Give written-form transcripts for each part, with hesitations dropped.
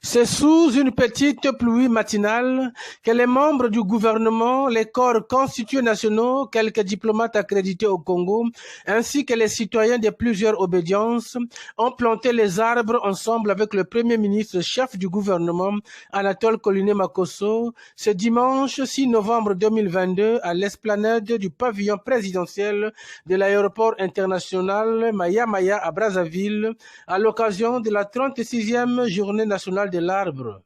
C'est sous une petite pluie matinale que les membres du gouvernement, les corps constitués nationaux, quelques diplomates accrédités au Congo, ainsi que les citoyens de plusieurs obédiences, ont planté les arbres ensemble avec le Premier ministre chef du gouvernement, Anatole Koliné-Makosso, ce dimanche 6 novembre 2022 à l'esplanade du pavillon présidentiel de l'aéroport international Maya Maya à Brazzaville, à l'occasion de la 36e journée nationale de l'arbre.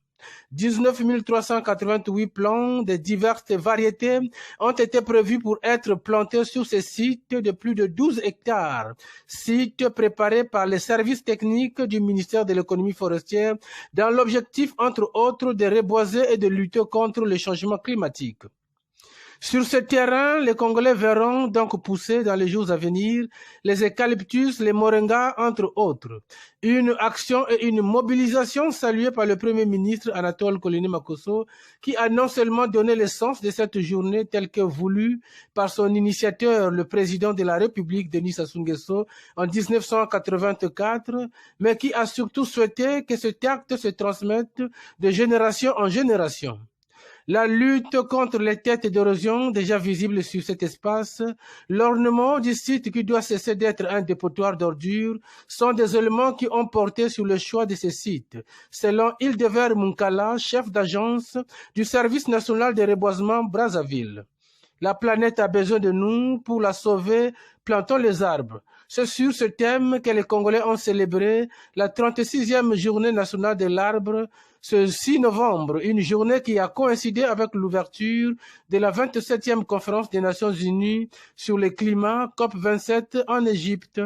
19 388 plants de diverses variétés ont été prévus pour être plantés sur ces sites de plus de 12 hectares, sites préparés par les services techniques du ministère de l'économie forestière dans l'objectif, entre autres, de reboiser et de lutter contre le changement climatique. Sur ce terrain, les Congolais verront donc pousser dans les jours à venir les eucalyptus, les moringas, entre autres. Une action et une mobilisation saluée par le Premier ministre Anatole Koliné-Makosso, qui a non seulement donné le sens de cette journée telle que voulue par son initiateur, le président de la République, Denis Sassou Nguesso, en 1984, mais qui a surtout souhaité que cet acte se transmette de génération en génération. La lutte contre les têtes d'érosion déjà visibles sur cet espace, l'ornement du site qui doit cesser d'être un dépotoir d'ordures sont des éléments qui ont porté sur le choix de ces sites. Selon Hildever Munkala, chef d'agence du Service national de reboisement Brazzaville. La planète a besoin de nous pour la sauver, plantons les arbres. C'est sur ce thème que les Congolais ont célébré la 36e journée nationale de l'arbre ce 6 novembre, une journée qui a coïncidé avec l'ouverture de la 27e conférence des Nations Unies sur le climat COP27 en Égypte.